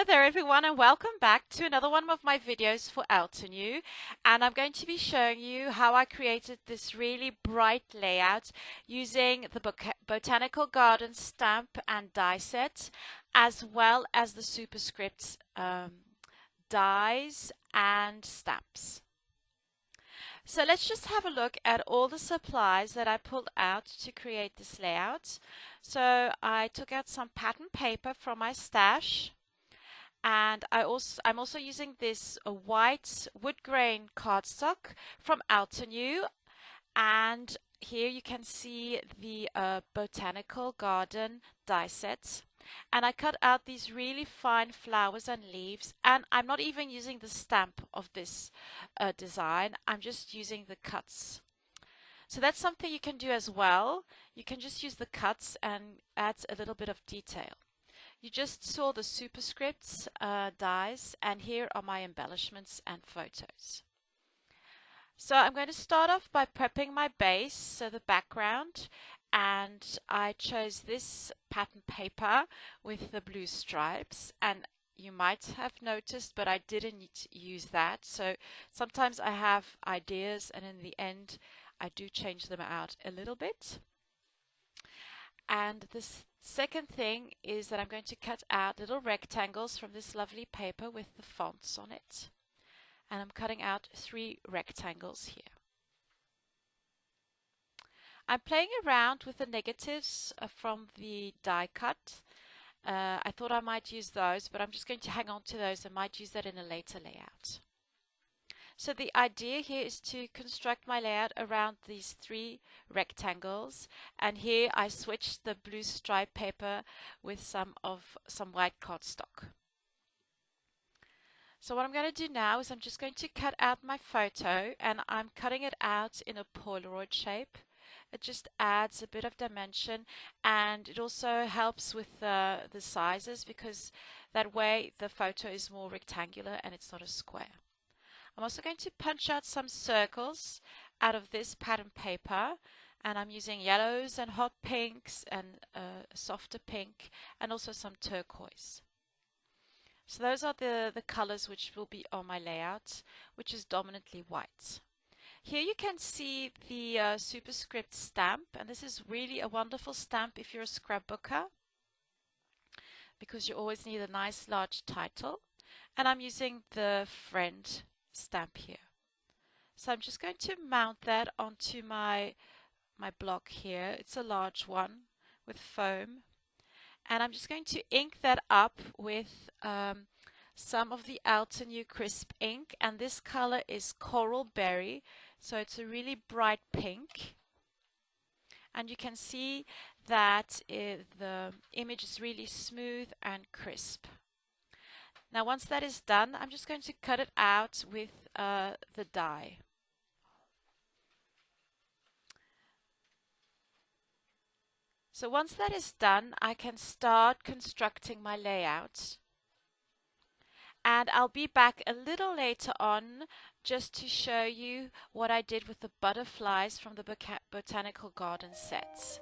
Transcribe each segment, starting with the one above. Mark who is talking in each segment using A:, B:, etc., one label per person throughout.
A: there everyone, and welcome back to another one of my videos for Altenew, and I'm going to be showing you how I created this really bright layout using the Botanical Garden stamp and die set, as well as the superscript dies and stamps. So let's just have a look at all the supplies that I pulled out to create this layout. So I took out some pattern paper from my stash, and I'm also using this white wood grain cardstock from Altenew, and here you can see the Botanical Garden die set. And I cut out these really fine flowers and leaves, and I'm not even using the stamp of this design, I'm just using the cuts. So that's something you can do as well. You can just use the cuts and add a little bit of detail. You just saw the superscripts dies, and here are my embellishments and photos. So I'm going to start off by prepping my base, so the background, and I chose this pattern paper with the blue stripes, and you might have noticed, but I didn't use that. So sometimes I have ideas, and in the end I do change them out a little bit. And this second thing is that I'm going to cut out little rectangles from this lovely paper with the fonts on it. And I'm cutting out 3 rectangles here. I'm playing around with the negatives from the die cut. I thought I might use those, but I'm just going to hang on to those. I might use that in a later layout. So the idea here is to construct my layout around these 3 rectangles, and here I switched the blue stripe paper with some white cardstock. So what I'm going to do now is I'm just going to cut out my photo, and I'm cutting it out in a Polaroid shape. It just adds a bit of dimension, and it also helps with the sizes, because that way the photo is more rectangular and it's not a square. I'm also going to punch out some circles out of this pattern paper, and I'm using yellows and hot pinks and a softer pink and also some turquoise. So those are the colors which will be on my layout, which is dominantly white. Here you can see the superscript stamp, and this is really a wonderful stamp if you're a scrapbooker, because you always need a nice large title. And I'm using the friend stamp here. So I'm just going to mount that onto my block here. It's a large one with foam. And I'm just going to ink that up with some of the Altenew Crisp ink, and this color is Coral Berry, so it's a really bright pink. And you can see that the image is really smooth and crisp. Now once that is done, I'm just going to cut it out with the die. So once that is done, I can start constructing my layout. And I'll be back a little later on just to show you what I did with the butterflies from the Botanical Garden sets.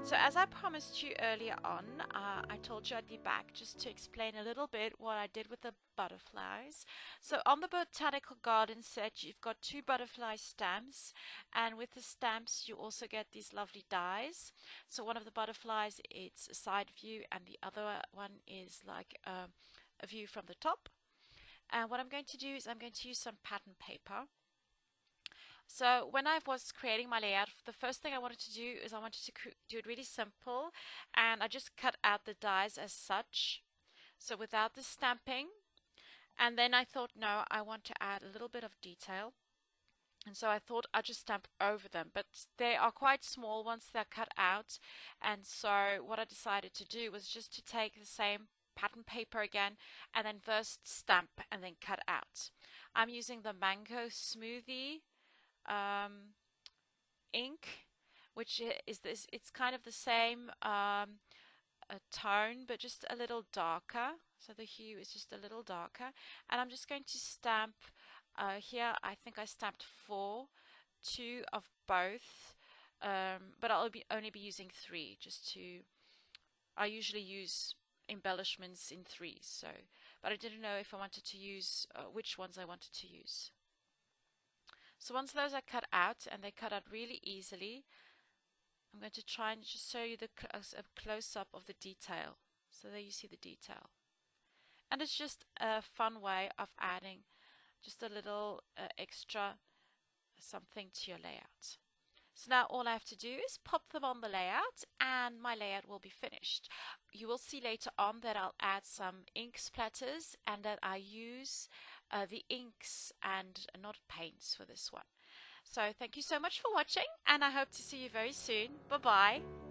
A: So as I promised you earlier on, I told you I'd be back just to explain a little bit what I did with the butterflies. So on the Botanical Garden set, you've got 2 butterfly stamps, and with the stamps you also get these lovely dies. So one of the butterflies, it's a side view, and the other one is like a view from the top. And what I'm going to do is I'm going to use some pattern paper. So when I was creating my layout, the first thing I wanted to do is I wanted to do it really simple, and I just cut out the dies as such, so without the stamping. And then I thought, no, I want to add a little bit of detail, and so I thought I'd just stamp over them, but they are quite small once they're cut out. And so what I decided to do was just to take the same pattern paper again, and then first stamp and then cut out. I'm using the Mango Smoothie ink, which is this, it's kind of the same tone but just a little darker, so the hue is just a little darker. And I'm just going to stamp here. I think I stamped 4, 2 of both, but I'll only be using 3, just to, I usually use embellishments in 3s, so, but I didn't know if I wanted to use which ones I wanted to use. So once those are cut out, and they cut out really easily, I'm going to try and just show you a close-up of the detail. So there you see the detail. And it's just a fun way of adding just a little extra something to your layout. So now all I have to do is pop them on the layout and my layout will be finished. You will see later on that I'll add some ink splatters and that I use the inks and not paints for this one. So thank you so much for watching, and I hope to see you very soon. Bye bye.